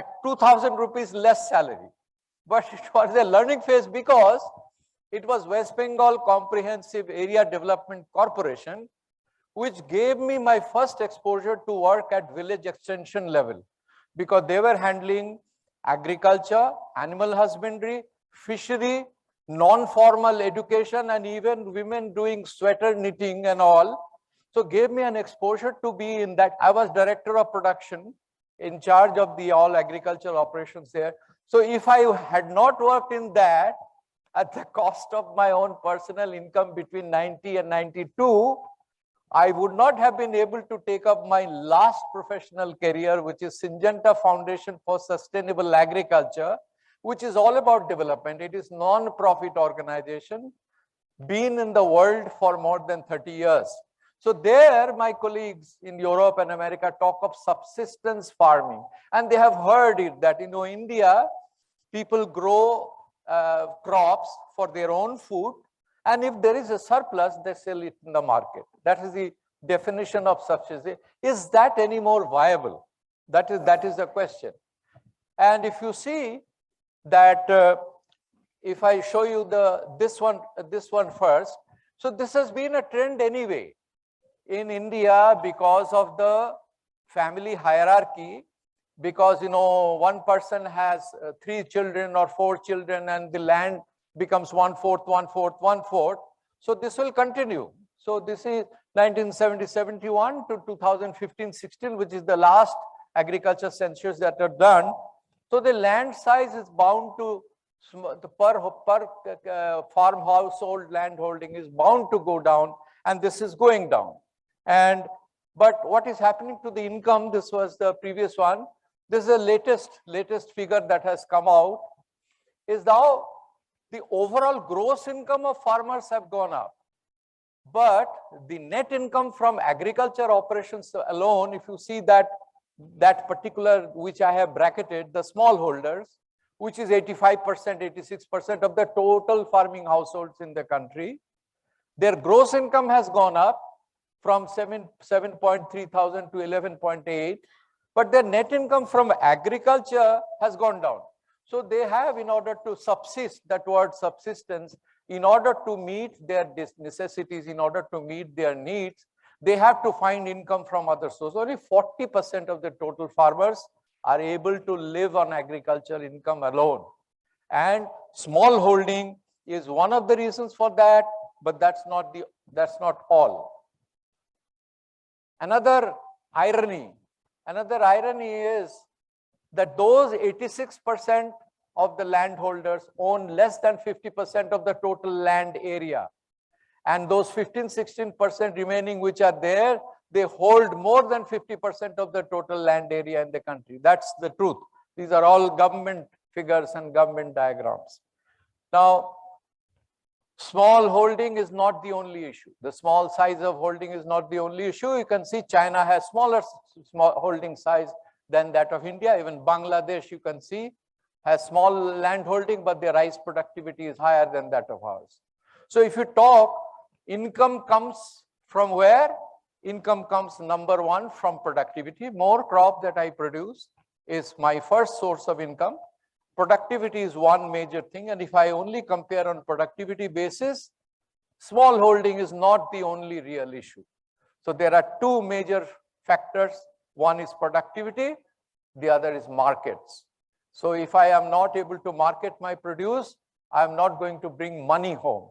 at 2,000 rupees less salary. But it was a learning phase because it was West Bengal Comprehensive Area Development Corporation, which gave me my first exposure to work at village extension level, because they were handling agriculture, animal husbandry, fishery, non-formal education, and even women doing sweater knitting and all. So gave me an exposure to be in that. I was director of production in charge of the all agricultural operations there. So if I had not worked in that at the cost of my own personal income between 90 and 92, I would not have been able to take up my last professional career, which is Syngenta Foundation for Sustainable Agriculture, which is all about development. It is non-profit organization, been in the world for more than 30 years. So there, my colleagues in Europe and America talk of subsistence farming, and they have heard it that, India, people grow crops for their own food, and if there is a surplus, they sell it in the market. That is the definition of subsistence. Is that any more viable? That is the question. And if you see that, if I show you this one first, so this has been a trend anyway in India because of the family hierarchy, because one person has 3 children or 4 children and the land becomes 1/4, 1/4, 1/4. So this will continue. So this is 1970-71 to 2015-16, which is the last agriculture census that are done. So the land size is bound to, the per farm household land holding is bound to go down, and this is going down. But what is happening to the income? This was the previous one. This is the latest figure that has come out. Is now the overall gross income of farmers have gone up, but the net income from agriculture operations alone, if you see that particular, which I have bracketed, the smallholders, which is 85%, 86% of the total farming households in the country, their gross income has gone up from 7.3 thousand to 11.8, but their net income from agriculture has gone down. So they have, in order to subsist, that word subsistence, in order to meet their necessities, in order to meet their needs, they have to find income from other sources. Only 40% of the total farmers are able to live on agricultural income alone. And small holding is one of the reasons for that, but that's not all. Another irony is that those 86% of the landholders own less than 50% of the total land area. And those 15-16% remaining which are there, they hold more than 50% of the total land area in the country. That's the truth. These are all government figures and government diagrams. Now, small holding is not the only issue. The small size of holding is not the only issue. You can see China has small holding size than that of India. Even Bangladesh, you can see, has small land holding, but their rice productivity is higher than that of ours. So if you talk, income comes from where? Income comes, number one, from productivity. More crop that I produce is my first source of income. Productivity is one major thing, and if I only compare on productivity basis, small holding is not the only real issue. So there are two major factors. One is productivity, the other is markets. So if I am not able to market my produce, I am not going to bring money home.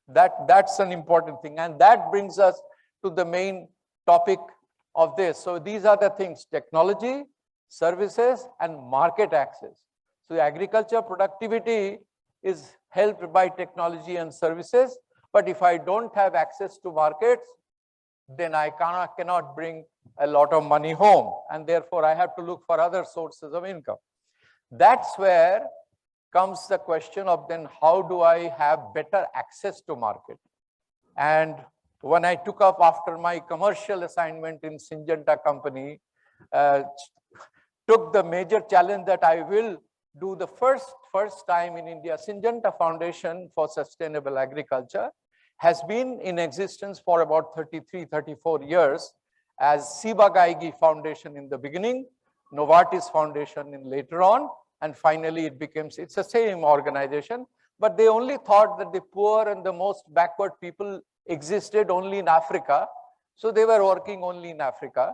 That's an important thing, and that brings us to the main topic of this. So these are the things: technology, services, and market access. So the agriculture productivity is helped by technology and services, but if I don't have access to markets, then I cannot bring a lot of money home, and therefore I have to look for other sources of income. That's where comes the question of then how do I have better access to market? And when I took up after my commercial assignment in Syngenta company, took the major challenge that I will do the first time in India. Syngenta Foundation for Sustainable Agriculture has been in existence for about 33-34 years as Ciba-Geigy Foundation in the beginning, Novartis Foundation in later on, and finally it becomes, it's the same organization, but they only thought that the poor and the most backward people existed only in Africa. So they were working only in Africa.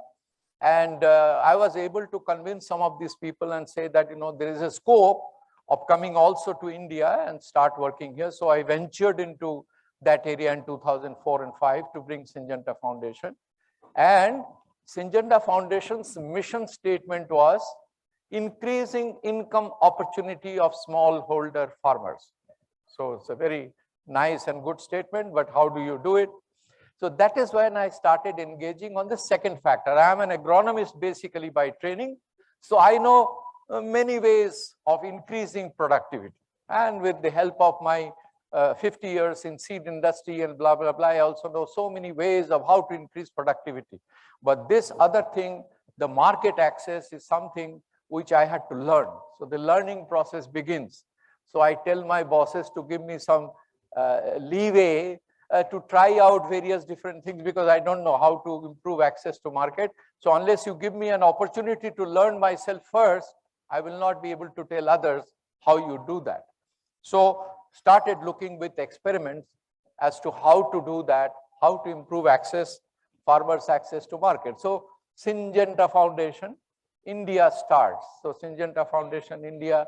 And I was able to convince some of these people and say that, you know, there is a scope of coming also to India and start working here. So I ventured into that area in 2004 and 5 to bring Syngenta Foundation. And Syngenta Foundation's mission statement was increasing income opportunity of smallholder farmers. So it's a very nice and good statement, but how do you do it? So that is when I started engaging on the second factor. I am an agronomist basically by training. So I know many ways of increasing productivity. And with the help of my 50 years in seed industry and blah, blah, blah, I also know so many ways of how to increase productivity. But this other thing, the market access, is something which I had to learn. So the learning process begins. So I tell my bosses to give me some leeway to try out various different things, because I don't know how to improve access to market. So unless you give me an opportunity to learn myself first, I will not be able to tell others how you do that. So started looking with experiments as to how to do that, how to improve access, farmers' access to market. So Syngenta Foundation India starts. So Syngenta Foundation India,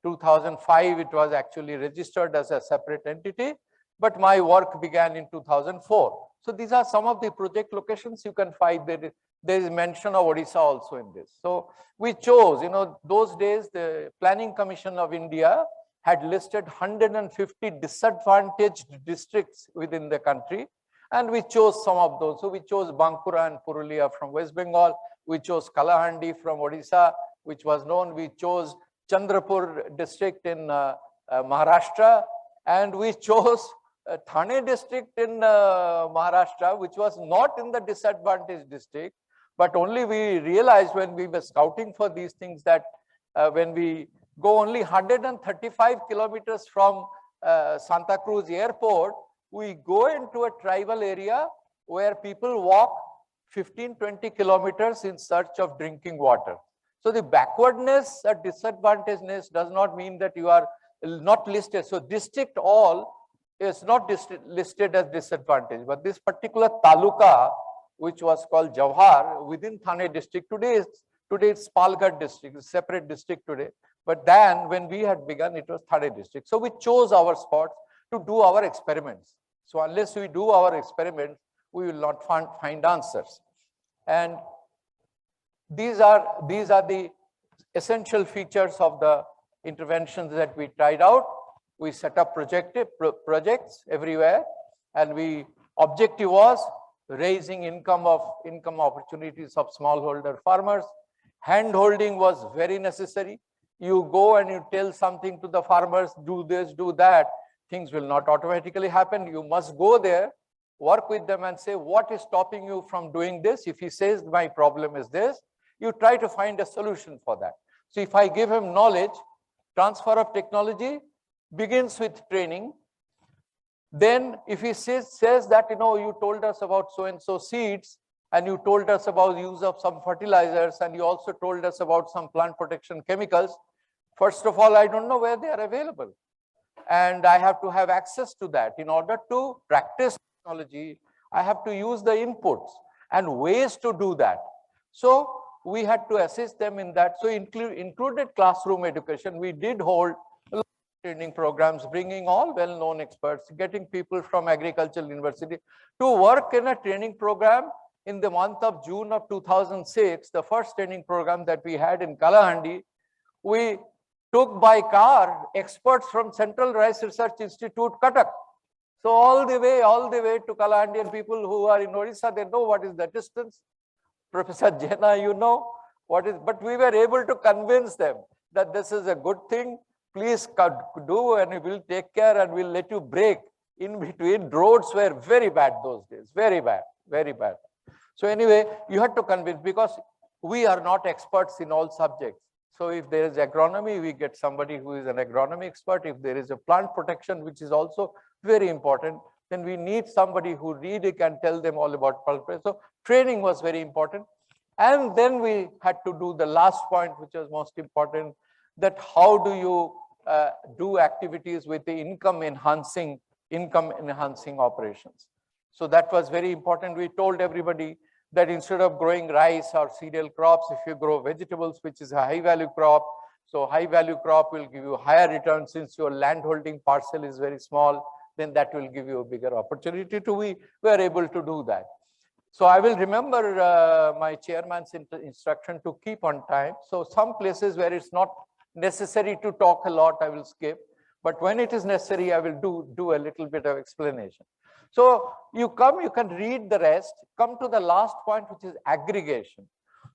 2005, it was actually registered as a separate entity, but my work began in 2004. So these are some of the project locations you can find. There is mention of Odisha also in this. So we chose, you know, those days the Planning Commission of India had listed 150 disadvantaged districts within the country, and we chose some of those. So we chose Bankura and Purulia from West Bengal. We chose Kalahandi from Odisha, which was known. We chose Chandrapur district in Maharashtra, and we chose Thane district in Maharashtra, which was not in the disadvantaged district, but only we realized when we were scouting for these things that when we go only 135 kilometers from Santa Cruz airport, we go into a tribal area where people walk 15-20 kilometers in search of drinking water. So the backwardness or disadvantagedness does not mean that you are not listed. So district all is not listed as disadvantage, but this particular taluka, which was called Jawhar within Thane district, today it's Palghar district, it's a separate district today. But then when we had begun, it was Thane district. So we chose our spots to do our experiments. So unless we do our experiments, we will not find answers. And these are the essential features of the interventions that we tried out. We set up projects everywhere, and objective was raising income opportunities of smallholder farmers. Hand holding was very necessary. You go and you tell something to the farmers, do this, do that, things will not automatically happen. You must go there, work with them and say, what is stopping you from doing this? If he says my problem is this, you try to find a solution for that. So if I give him knowledge, transfer of technology begins with training. Then if he says that, you know, you told us about so-and-so seeds, and you told us about use of some fertilizers, and you also told us about some plant protection chemicals. First of all, I don't know where they are available. And I have to have access to that. In order to practice technology, I have to use the inputs and ways to do that. So we had to assist them in that. So included classroom education. We did hold training programs, bringing all well-known experts, getting people from agricultural university to work in a training program. In the month of June of 2006, the first training program that we had in Kalahandi, we took by car experts from Central Rice Research Institute, Cuttack. So all the way to Kalahandi, and people who are in Odisha, they know what is the distance. Professor Jena, you know what is, but we were able to convince them that this is a good thing. Please do, and we will take care, and we'll let you break in between. Roads were very bad those days, very bad, very bad. So anyway, you had to convince, because we are not experts in all subjects. So if there is agronomy, we get somebody who is an agronomy expert. If there is a plant protection, which is also very important, then we need somebody who really can tell them all about plant protection. So training was very important. And then we had to do the last point, which was most important, that how do you do activities with the income enhancing operations. So that was very important. We told everybody that instead of growing rice or cereal crops, if you grow vegetables, which is a high value crop, so high value crop will give you higher returns. Since your land holding parcel is very small, then that will give you a bigger opportunity to we were able to do that. So I will remember my chairman's instruction to keep on time. So some places where it's not necessary to talk a lot, I will skip. But when it is necessary, I will do a little bit of explanation. So you can read the rest, come to the last point, which is aggregation.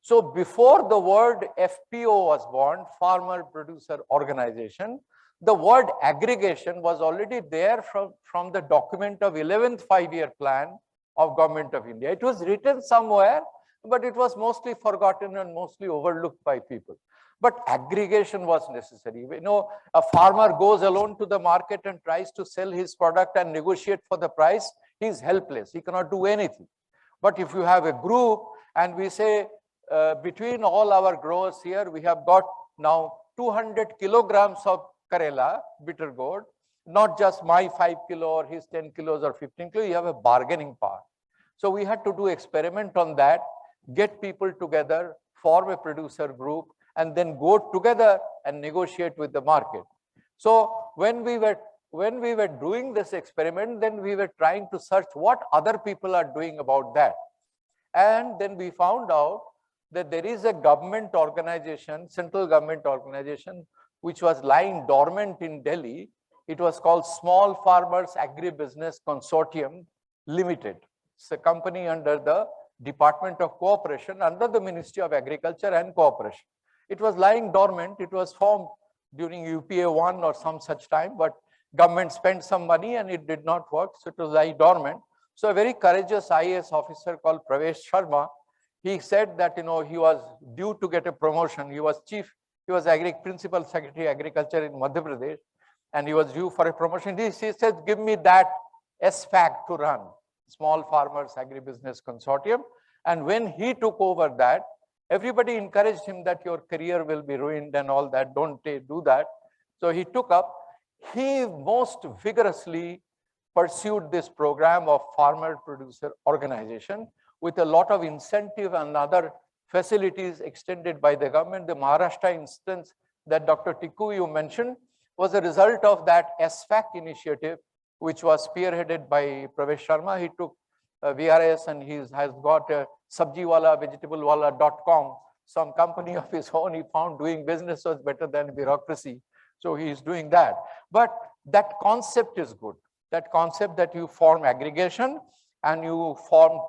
So before the word FPO was born, Farmer Producer Organization, the word aggregation was already there from the document of 11th five-year plan of Government of India. It was written somewhere, but it was mostly forgotten and mostly overlooked by people. But aggregation was necessary. We know a farmer goes alone to the market and tries to sell his product and negotiate for the price. He's helpless. He cannot do anything. But if you have a group and we say between all our growers here, we have got now 200 kilograms of Karela, bitter gourd, not just my 5 kilo or his 10 kilos or 15 kilos, you have a bargaining power. So we had to do experiment on that, get people together, form a producer group, and then go together and negotiate with the market. So when we were doing this experiment, then we were trying to search what other people are doing about that. And then we found out that there is a government organization, central government organization, which was lying dormant in Delhi. It was called Small Farmers Agribusiness Consortium Limited. It's a company under the Department of Cooperation, under the Ministry of Agriculture and Cooperation. It was lying dormant. It was formed during UPA 1 or some such time, but government spent some money and it did not work. So it was lying dormant. So a very courageous IAS officer called Pravesh Sharma, he said that, he was due to get a promotion. He was Principal Secretary Agriculture in Madhya Pradesh, and he was due for a promotion. He said, give me that SFAC to run, Small Farmers Agribusiness Consortium. And when he took over that, everybody encouraged him that your career will be ruined and all that, don't do that. So he took up, he most vigorously pursued this program of Farmer Producer Organization with a lot of incentive and other facilities extended by the government. The Maharashtra instance that Dr. Tikku you mentioned was a result of that SFAC initiative, which was spearheaded by Pravesh Sharma. He took VRS and he has got a Sabjiwala, VegetableWala.com, some company of his own. He found doing business was better than bureaucracy. So he is doing that. But that concept is good. That concept that you form aggregation and you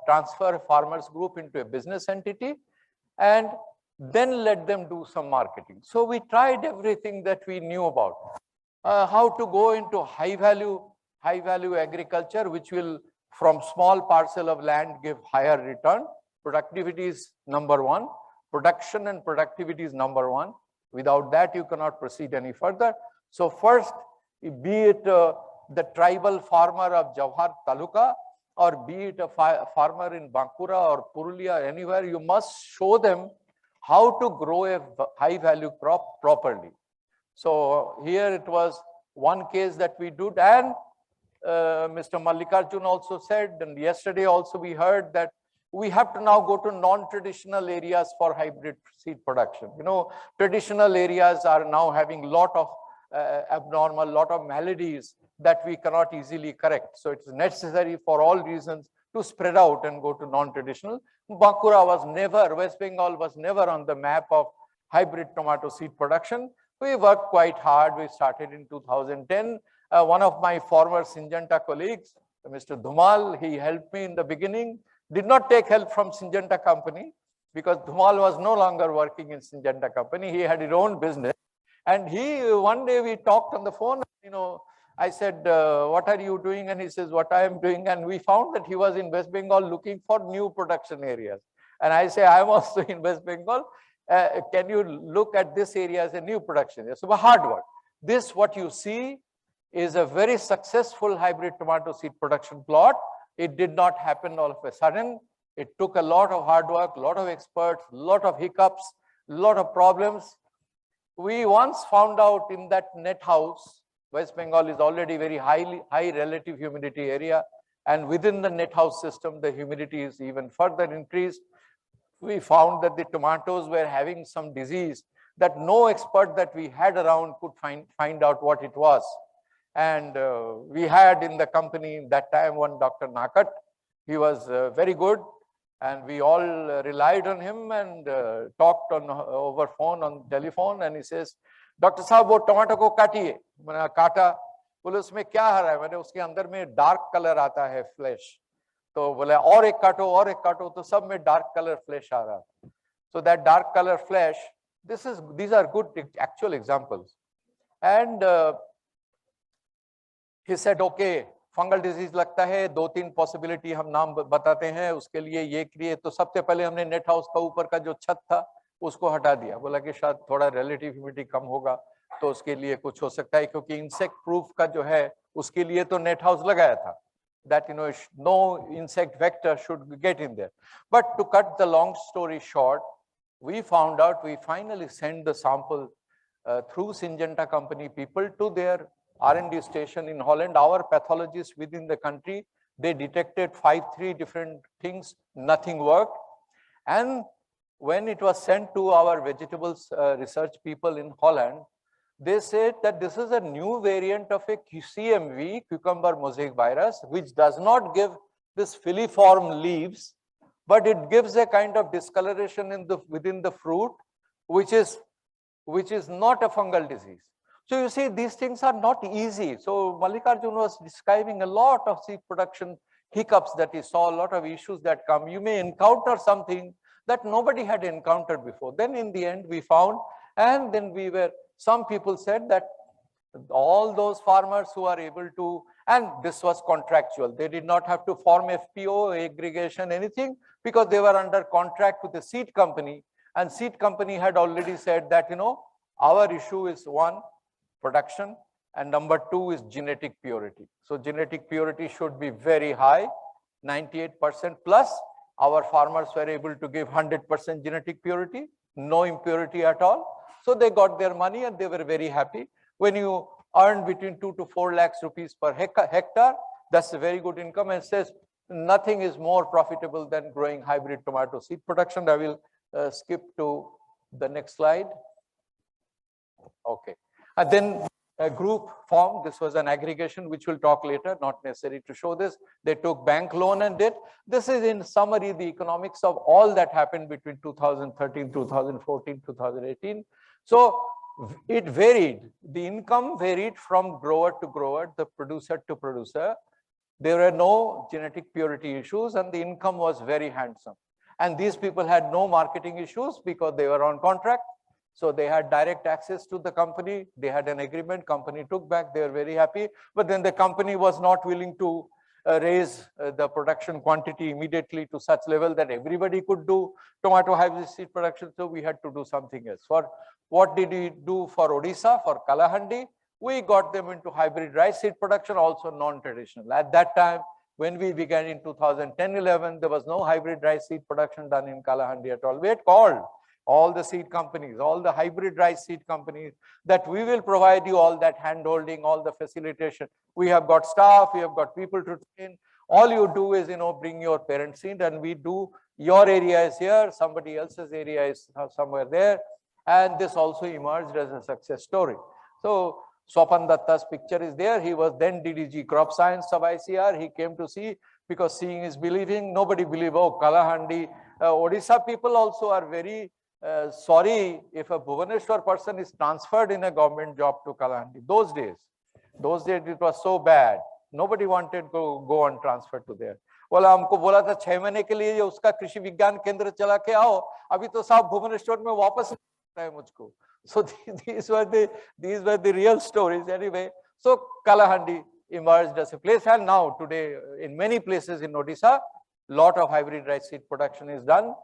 transfer farmers group into a business entity and then let them do some marketing. So we tried everything that we knew about. How to go into high value agriculture, which will from small parcel of land give higher return. Productivity is number one. Production and productivity is number one. Without that, you cannot proceed any further. So first, be it the tribal farmer of Jawhar Taluka, or be it a farmer in Bankura or Purulia, anywhere, you must show them how to grow a high value crop properly. So here it was one case that we did, and Mr. Mallikarjun also said, and yesterday also we heard that we have to now go to non-traditional areas for hybrid seed production. Traditional areas are now having lot of lot of maladies that we cannot easily correct. So it's necessary for all reasons to spread out and go to non-traditional. Bankura was never, West Bengal was never on the map of hybrid tomato seed production. We worked quite hard. We started in 2010. One of my former Syngenta colleagues, Mr. Dhumal, he helped me in the beginning. Did not take help from Syngenta company because Dhumal was no longer working in Syngenta company. He had his own business. And one day we talked on the phone, I said, what are you doing? And he says, what I am doing. And we found that he was in West Bengal looking for new production areas. And I say, I'm also in West Bengal. Can you look at this area as a new production area? So hard work. This, what you see, is a very successful hybrid tomato seed production plot. It did not happen all of a sudden. It took a lot of hard work, a lot of experts, a lot of hiccups, a lot of problems. We once found out in that net house, West Bengal is already very high relative humidity area, and within the net house system, the humidity is even further increased. We found that the tomatoes were having some disease that no expert that we had around could find out what it was. And we had in the company that time one Dr. Nakat. He was very good, and we all relied on him and talked on over phone, on telephone, and he says, doctor साहब वो tomato को काटिए। मैंने काटा, बोले उसमें क्या आ रहा है? मैंने उसके अंदर में डार्क कलर आता है फ्लैश, तो बोले और एक काटो, तो सब में डार्क कलर फ्लैश आ रहा। So that dark color flash, these are good actual examples. And he said, okay, fungal disease लगता है, 2-3 पॉसिबिलिटी हम नाम बताते हैं उसके लिए ये किए। तो सबसे पहले हमने नेट हाउस का ऊपर का जो छत था उसको हटा दिया, बोला कि शायद थोड़ा रिलेटिव ह्यूमिडिटी कम होगा तो उसके लिए कुछ हो सकता है, क्योंकि इंसेक्ट प्रूफ का जो है उसके लिए तो नेट हाउस लगाया था, that no insect vector should get in there. But to cut the long story short, we found out, we finally sent the sample through Syngenta company people to their R&D station in Holland. Our pathologists within the country, they detected 3 different things, nothing worked. And when it was sent to our vegetables research people in Holland, they said that this is a new variant of a CMV, cucumber mosaic virus, which does not give this filiform leaves, but it gives a kind of discoloration within the fruit, which is not a fungal disease. So you see, these things are not easy. So Mallikarjun was describing a lot of seed production hiccups that he saw, a lot of issues that come. You may encounter something that nobody had encountered before. Then in the end we found, and then some people said that all those farmers who are able to, and this was contractual, they did not have to form FPO, aggregation, anything, because they were under contract with the seed company, and seed company had already said that, our issue is 1, production, and number 2 is genetic purity. So genetic purity should be very high, 98% plus. Our farmers were able to give 100% genetic purity, no impurity at all. So they got their money and they were very happy. When you earn between 2 to 4 lakhs rupees per hectare, that's a very good income, and says nothing is more profitable than growing hybrid tomato seed production. I will skip to the next slide. Okay. And then a group formed. This was an aggregation, which we'll talk later, not necessary to show this. They took bank loan and did. This is in summary the economics of all that happened between 2013, 2014, 2018. So it varied. The income varied from grower to grower, the producer to producer. There were no genetic purity issues, and the income was very handsome. And these people had no marketing issues because they were on contract. So they had direct access to the company. They had an agreement, company took back, they were very happy. But then the company was not willing to raise the production quantity immediately to such level that everybody could do tomato hybrid seed production. So we had to do something else. For what did we do for Odisha, for Kalahandi? We got them into hybrid rice seed production, also non-traditional. At that time, when we began in 2010-11, there was no hybrid rice seed production done in Kalahandi at all. We had called all the seed companies, all the hybrid rice seed companies, that we will provide you all that hand-holding, all the facilitation. We have got staff, we have got people to train. All you do is, bring your parent seed, and we do, your area is here, somebody else's area is somewhere there. And this also emerged as a success story. So Swapan Datta's picture is there. He was then DDG Crop Science of ICR. He came to see, because seeing is believing. Nobody believed, Kalahandi. Odisha people also are very sorry if a Bhubaneshwar person is transferred in a government job to Kalahandi. Those days it was so bad. Nobody wanted to go and transfer to there. बोला हमको बोला था 6 महीने के लिए उसका कृषि विज्ञान केंद्र चला के आओ, अभी तो साहब भुवनेश्वर में वापस है मुझको. So these were the real stories anyway. So Kalahandi emerged as a place, and now today in many places in Odisha, lot of hybrid rice seed production is done.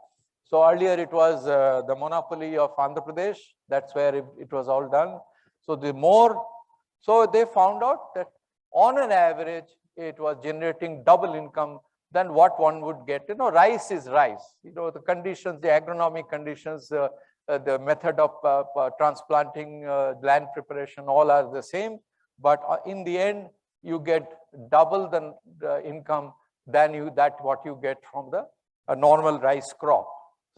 So earlier it was the monopoly of Andhra Pradesh. That's where it was all done. So so they found out that on an average, it was generating double income than what one would get. You know, rice is rice. You know, the conditions, the agronomic conditions, the method of transplanting, land preparation, all are the same. But in the end, you get double the income than what you get from a normal rice crop.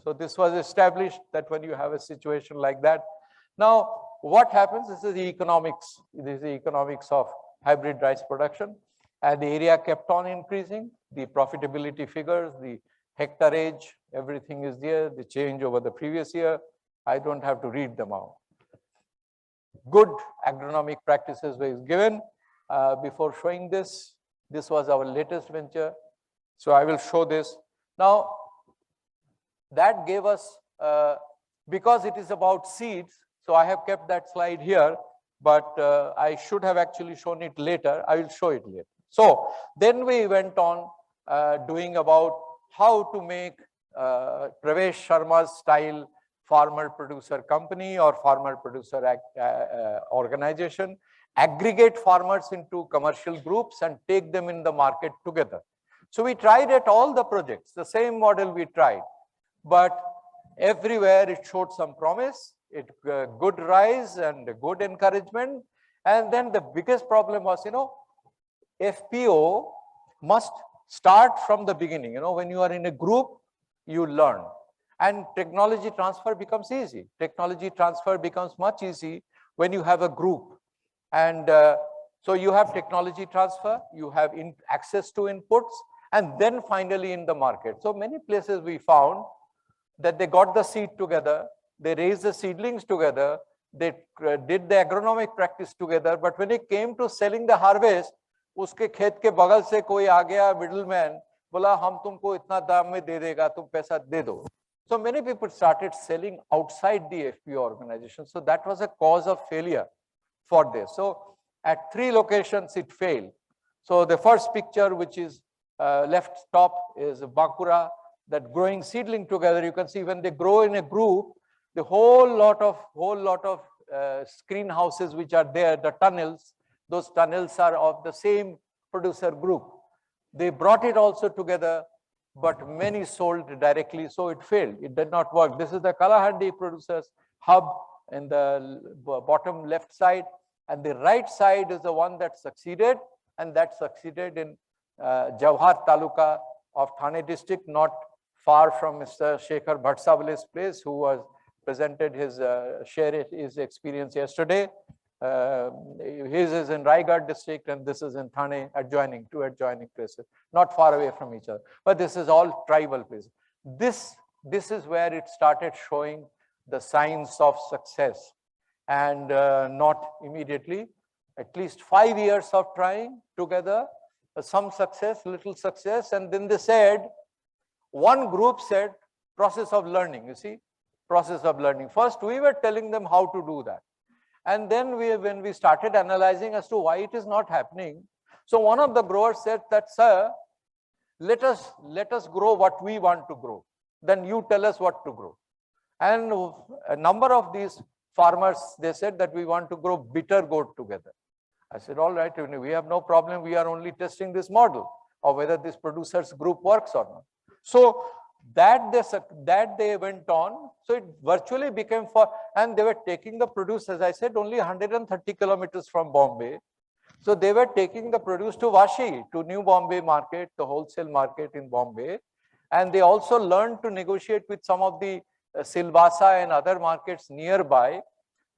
So this was established that when you have a situation like that. Now, what happens? This is the economics. This is the economics of hybrid rice production. And the area kept on increasing. The profitability figures, the hectareage, everything is there. The change over the previous year. I don't have to read them out. Good agronomic practices were given. Before showing this, this was our latest venture. So I will show this. Now, that gave us, because it is about seeds, so I have kept that slide here, but I should have actually shown it later. I will show it later. So then we went on doing about how to make Pravesh Sharma's style farmer producer company or farmer producer organization, aggregate farmers into commercial groups and take them in the market together. So we tried at all the projects, the same model we tried, but everywhere it showed some promise, good rise and good encouragement. And then the biggest problem was, you know, FPO must start from the beginning. You know, when you are in a group, you learn. And technology transfer becomes easy. Technology transfer becomes much easy when you have a group. And so you have technology transfer, you have access to inputs, and then finally in the market. So many places we found that they got the seed together, they raised the seedlings together, they did the agronomic practice together, but when it came to selling the harvest, उसके खेत के बगल से कोई आ गया middleman, बोला हम तुमको इतना दाम में दे देगा, तुम पैसा दे दो. So many people started selling outside the FPO organization. So that was a cause of failure for this. So at 3 locations it failed. So the first picture, which is left top, is Bakura, that growing seedling together. You can see when they grow in a group, the whole lot of screen houses which are there, the tunnels, those tunnels are of the same producer group. They brought it also together, but many sold directly, so it failed. It did not work. This is the Kalahandi producers hub in the bottom left side, and the right side is the one that succeeded, and that succeeded in Jawhar Taluka of Thane district, not far from Mr. Shekhar Bhatsavale's place, who was presented his his experience yesterday. His is in Raigad district, and this is in Thane, adjoining, 2 adjoining places, not far away from each other. But this is all tribal places. This is where it started showing the signs of success, and not immediately. At least 5 years of trying together, some success, little success, and then they said, one group said, process of learning. You see, process of learning. First, we were telling them how to do that. And then when we started analyzing as to why it is not happening, so one of the growers said that, sir, let us grow what we want to grow. Then you tell us what to grow. And a number of these farmers, they said that we want to grow bitter gourd together. I said, all right, we have no problem. We are only testing this model of whether this producers group works or not. So that they went on. So it virtually became and they were taking the produce, as I said, only 130 kilometers from Bombay. So they were taking the produce to Vashi, to New Bombay market, the wholesale market in Bombay. And they also learned to negotiate with some of the Silvassa and other markets nearby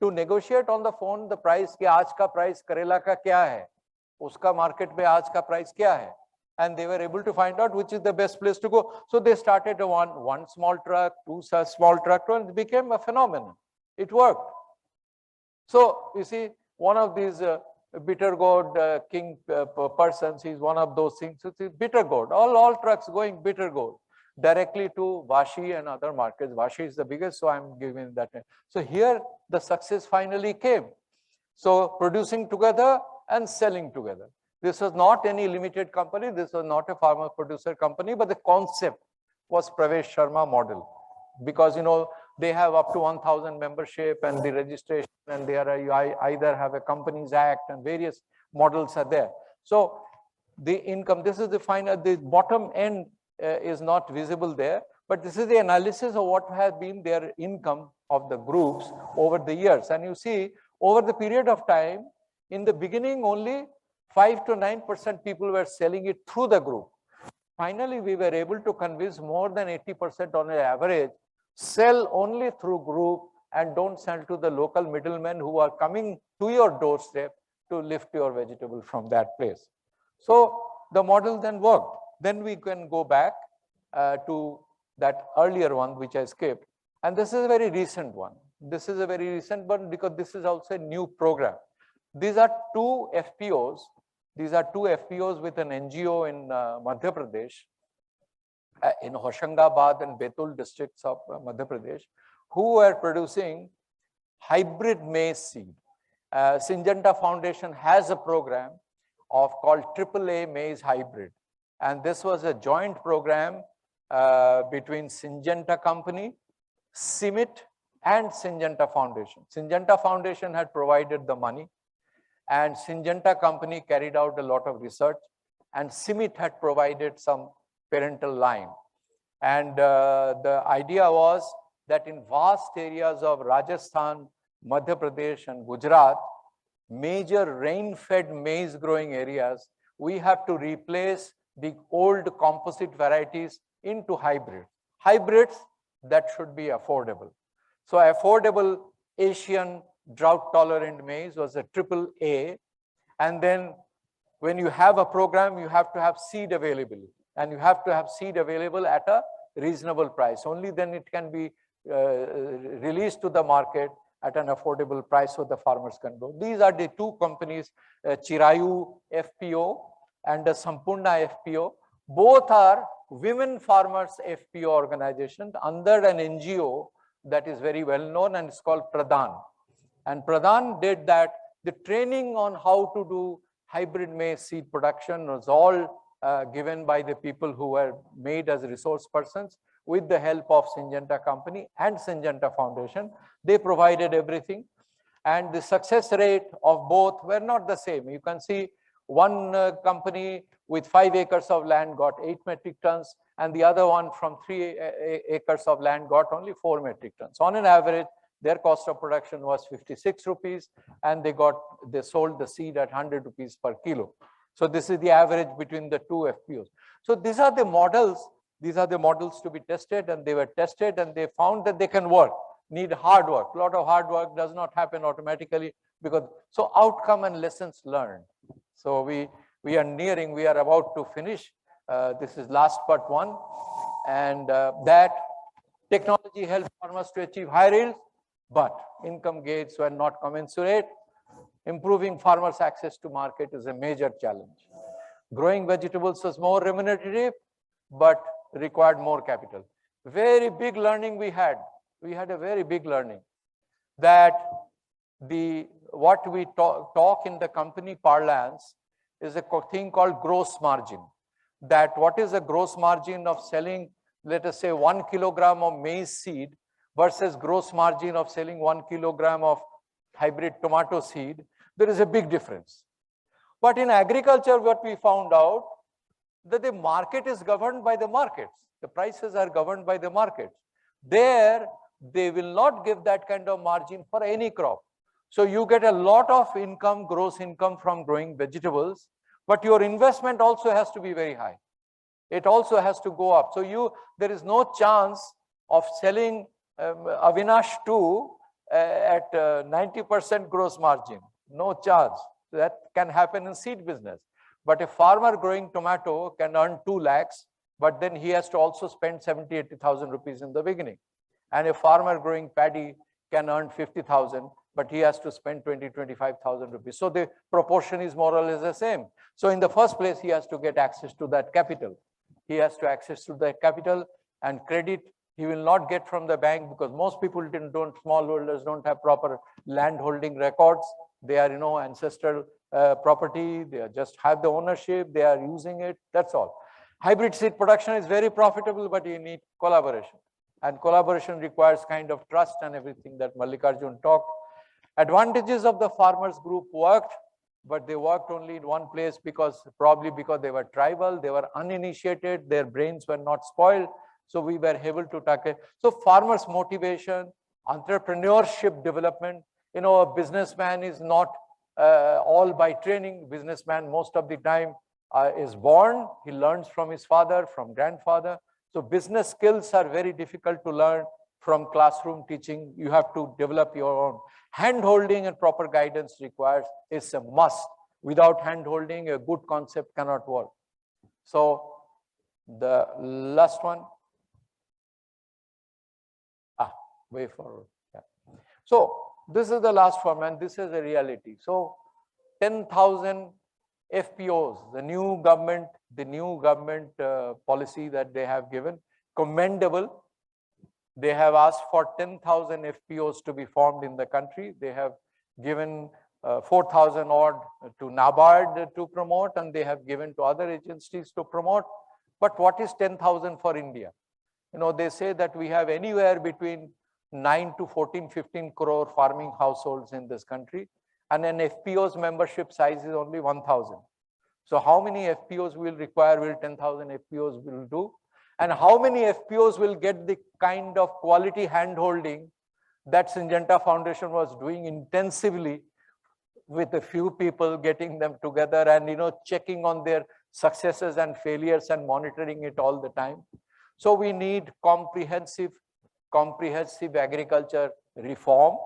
to negotiate on the phone the price, कि आज का price करेला का क्या है, उसका market में आज का price क्या है. And they were able to find out which is the best place to go. So they started one small truck, 2 small truck, and it became a phenomenon. It worked. So you see, one of these bitter gourd king persons, he's one of those things. It's bitter gourd. All trucks going bitter gourd directly to Vashi and other markets. Vashi is the biggest, so I'm giving that. So here the success finally came. So producing together and selling together. This was not any limited company. This was not a farmer producer company, but the concept was Pravesh Sharma model, because they have up to 1,000 membership and the registration, and you either have a Companies Act and various models are there. So the income. This is the final, the bottom end is not visible there, but this is the analysis of what has been their income of the groups over the years. And you see, over the period of time, in the beginning, only 5 to 9% people were selling it through the group. Finally, we were able to convince more than 80% on an average, sell only through group and don't sell to the local middlemen who are coming to your doorstep to lift your vegetable from that place. So the model then worked. Then we can go back to that earlier one, which I skipped. And this is a very recent one. This is a very recent one because this is also a new program. These are two FPOs. These are two FPOs with an NGO in Madhya Pradesh, in Hoshangabad and Betul districts of Madhya Pradesh, who are producing hybrid maize seed. Syngenta Foundation has a program called AAA Maize Hybrid. And this was a joint program between Syngenta Company, CIMIT, and Syngenta Foundation. Syngenta Foundation had provided the money, and Syngenta Company carried out a lot of research, and CIMIT had provided some parental line. And the idea was that in vast areas of Rajasthan, Madhya Pradesh, and Gujarat, major rain-fed maize growing areas, we have to replace the old composite varieties into hybrids that should be affordable. So affordable Asian drought tolerant maize was a AAA. And then when you have a program, you have to have seed availability, and you have to have seed available at a reasonable price. Only then it can be released to the market at an affordable price so the farmers can go. These are the two companies, Chirayu FPO and the Sampurna FPO. Both are women farmers FPO organizations under an NGO that is very well known, and it's called Pradhan. And Pradhan did that. The training on how to do hybrid maize seed production was all given by the people who were made as resource persons with the help of Syngenta Company and Syngenta Foundation. They provided everything. And the success rate of both were not the same. You can see one company with 5 acres of land got 8 metric tons, and the other one from 3 acres of land got only 4 metric tons. On an average, their cost of production was 56 rupees, and they sold the seed at 100 rupees per kilo. So this is the average between the two FPOs. So these are the models. These are the models to be tested, and they were tested, and they found that they can work. Need hard work. A lot of hard work does not happen automatically because so outcome and lessons learned. So we are about to finish. This is last part one, and that technology helped farmers to achieve high yields, but income gains were not commensurate. Improving farmers' access to market is a major challenge. Growing vegetables was more remunerative, but required more capital. Very big learning we had. We had a very big learning that what we talk in the company parlance is a thing called gross margin. That what is a gross margin of selling, let us say, 1 kilogram of maize seed versus gross margin of selling 1 kilogram of hybrid tomato seed. There is a big difference. But in agriculture, what we found out, that the market is governed by the markets. The prices are governed by the markets. There, they will not give that kind of margin for any crop. So you get a lot of income, gross income from growing vegetables, but your investment also has to be very high. It also has to go up. So there is no chance of selling Avinash 2 at 90% gross margin. No chance. That can happen in seed business. But a farmer growing tomato can earn 2 lakhs, but then he has to also spend 70,000-80,000 rupees in the beginning. And a farmer growing paddy can earn 50,000, but he has to spend 20,000-25,000 rupees. So the proportion is more or less the same. So in the first place, he has to get access to that capital. He has to access to that capital, and credit he will not get from the bank because most people smallholders don't have proper land holding records. They are, ancestral property. They just have the ownership. They are using it. That's all. Hybrid seed production is very profitable, but you need collaboration. And collaboration requires kind of trust and everything that Mallikarjun talked. Advantages of the farmers group worked, but they worked only in one place probably because they were tribal, they were uninitiated, their brains were not spoiled. So we were able to tackle. So farmers' motivation, entrepreneurship development, a businessman is not all by training. Businessman most of the time is born, he learns from his father, from grandfather. So business skills are very difficult to learn from classroom teaching. You have to develop your own. Hand-holding and proper guidance is a must. Without hand-holding, a good concept cannot work. So the last one. Way forward. Yeah. So this is the last form, and this is a reality. So 10,000 FPOs, the new government policy that they have given, commendable. They have asked for 10,000 FPOs to be formed in the country. They have given 4,000 odd to NABARD to promote, and they have given to other agencies to promote. But what is 10,000 for India? They say that we have anywhere between 9 to 14, 15 crore farming households in this country, and an FPO's membership size is only 1,000. So how many FPOs will 10,000 FPOs will do? And how many FPOs will get the kind of quality hand-holding that Syngenta Foundation was doing intensively with a few people, getting them together and checking on their successes and failures and monitoring it all the time. So we need comprehensive agriculture reform,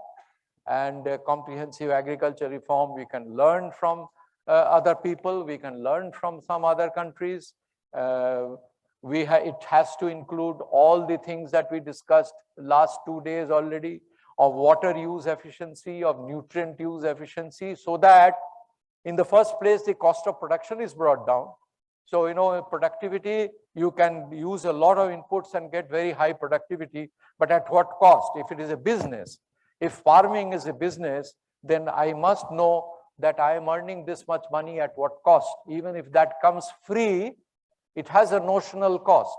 and comprehensive agriculture reform we can learn from other people, we can learn from some other countries. It has to include all the things that we discussed last 2 days already, of water use efficiency, of nutrient use efficiency, so that in the first place the cost of production is brought down. So productivity, you can use a lot of inputs and get very high productivity, but at what cost? If it is a business, if farming is a business, then I must know that I am earning this much money at what cost. Even if that comes free, it has a notional cost.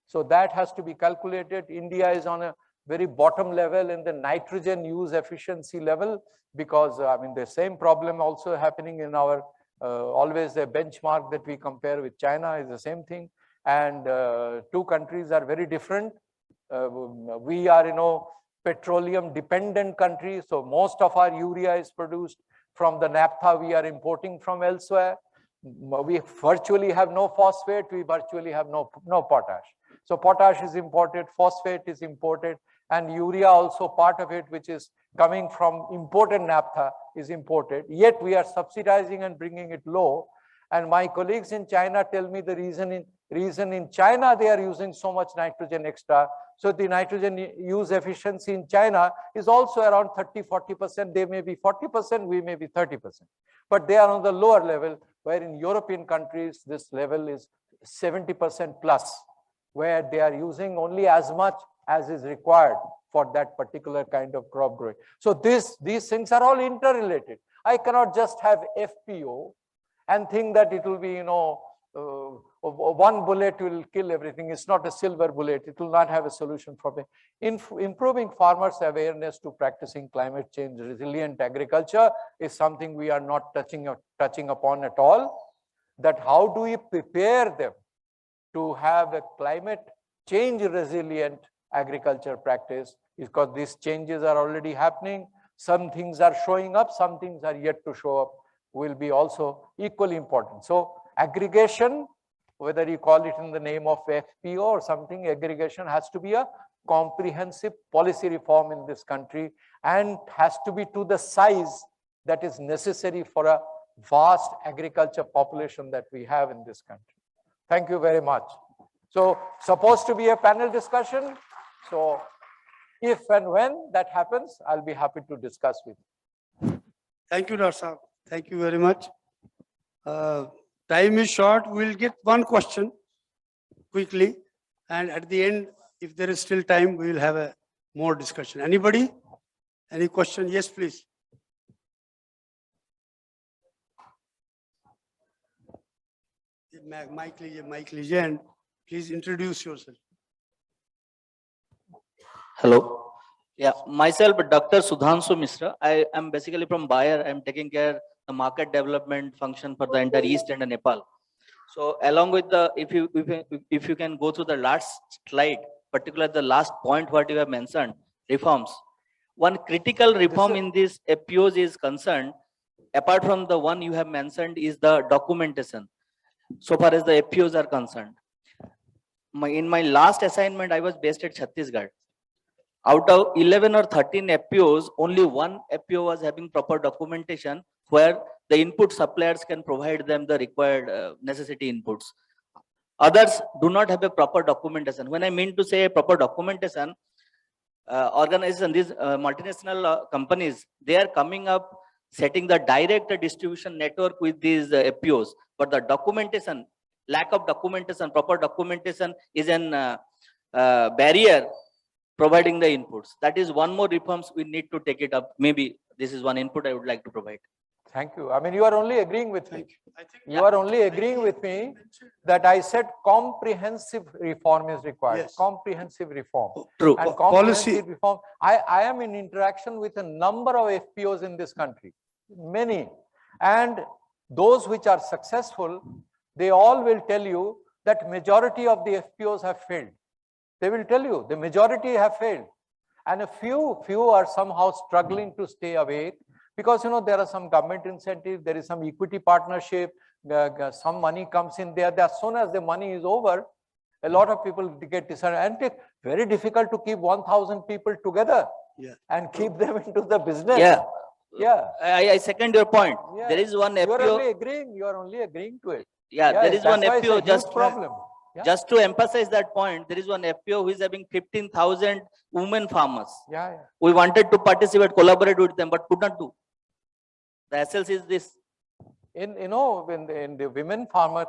So that has to be calculated. India is on a very bottom level in the nitrogen use efficiency level, because the same problem also happening in our always a benchmark that we compare with China is the same thing. And two countries are very different. We are, petroleum dependent country. So most of our urea is produced from the naphtha we are importing from elsewhere. We virtually have no phosphate. We virtually have no potash. So potash is imported, phosphate is imported, and urea also part of it, which is coming from imported naphtha, is imported. Yet we are subsidizing and bringing it low. And my colleagues in China tell me the reason in China they are using so much nitrogen extra. So the nitrogen use efficiency in China is also around 30–40%. They may be 40%, we may be 30%. But they are on the lower level, where in European countries this level is 70% plus, where they are using only as much as is required for that particular kind of crop growing. So these things are all interrelated. I cannot just have FPO and think that it will be, one bullet will kill everything. It's not a silver bullet. It will not have a solution for me. Improving farmers' awareness to practicing climate change resilient agriculture is something we are not touching upon at all. That how do we prepare them to have a climate change resilient agriculture practice, because these changes are already happening. Some things are showing up, some things are yet to show up, will be also equally important. So aggregation, whether you call it in the name of FPO or something, aggregation has to be a comprehensive policy reform in this country, and has to be to the size that is necessary for a vast agriculture population that we have in this country. Thank you very much. So supposed to be a panel discussion. So if and when that happens, I'll be happy to discuss with you. Thank you, Dr. Saab. Thank you very much. Time is short. We'll get one question quickly. And at the end, if there is still time, we will have a more discussion. Anybody? Any question? Yes, please. Mic लीजिए, and please introduce yourself. Hello. Yeah, myself, Dr. Sudhanshu Mishra. I am basically from Bayer. I am taking care the market development function for the entire East and Nepal. So along with the, if you can go through the last slide, particularly the last point what you have mentioned, reforms. One critical reform in this FPOs is concerned, apart from the one you have mentioned, is the documentation. So far as the FPOs are concerned. In my last assignment, I was based at Chhattisgarh. Out of 11 or 13 FPOs, only one FPO was having proper documentation where the input suppliers can provide them the required necessity inputs. Others do not have a proper documentation. When I mean to say proper documentation, organization, these multinational companies, they are coming up, setting the direct distribution network with these FPOs, but the documentation, lack of documentation, proper documentation is an barrier providing the inputs. That is one more reforms we need to take it up. Maybe this is one input I would like to provide. Thank you. I mean, you are only agreeing with me. I think You are only agreeing with me that I said comprehensive reform is required. Yes. Comprehensive reform. True. And Policy. comprehensive reform. I am in interaction with a number of FPOs in this country, many. And those which are successful, they all will tell you that majority of the FPOs have failed. They will tell you the majority have failed. And a few are somehow struggling to stay awake. Because, you know, there are some government incentives, there is some equity partnership, some money comes in there. As soon as the money is over, a lot of people get decided. And it's very difficult to keep 1,000 people together and keep them into the business. Yeah. Yeah. I second your point. Yeah. There is one You are FPO. only agreeing. You are only agreeing to it. Yeah, there is one that's why it's a FPO. huge Just problem. Yeah. Just to emphasize that point, there is one FPO who is having 15,000 women farmers. Yeah. We wanted to participate, collaborate with them, but could not do. The SLC is this. In the women farmer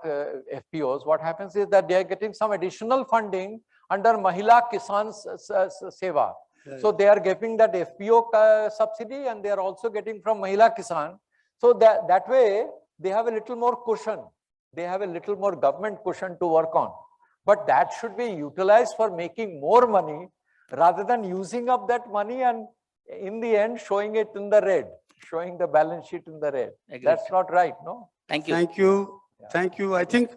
FPOs, what happens is that they are getting some additional funding under Mahila Kisan Seva. So they are getting that FPO subsidy, and they are also getting from Mahila Kisan. So that way they have a little more cushion. They have a little more government cushion to work on. But that should be utilized for making more money rather than using up that money and in the end showing it in the red, showing the balance sheet in the red. Agreed. That's not right, no? Thank you. Thank you. Thank you. I think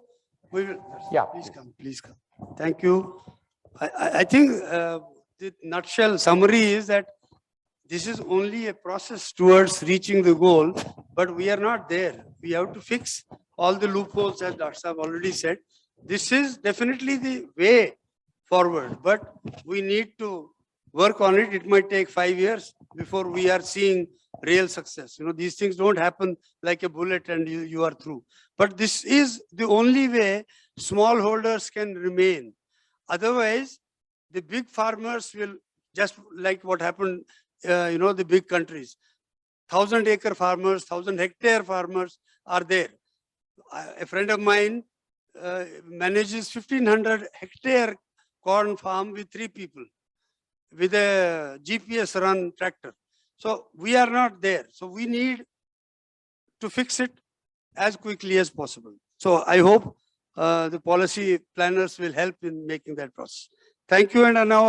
we will. Yeah. Please come. Please come. Thank you. I think the nutshell summary is that this is only a process towards reaching the goal, but we are not there. We have to fix all the loopholes, as Dr. Saab already said. This is definitely the way forward, but we need to work on it. It might take 5 years before we are seeing real success. You know, these things don't happen like a bullet and you are through. But this is the only way smallholders can remain. Otherwise, the big farmers will just like what happened, the big countries. 1,000-acre farmers, 1,000-hectare farmers are there. A friend of mine manages 1,500-hectare corn farm with 3 people with a GPS run tractor. So we are not there. So we need to fix it as quickly as possible. So I hope the policy planners will help in making that process. Thank you. And now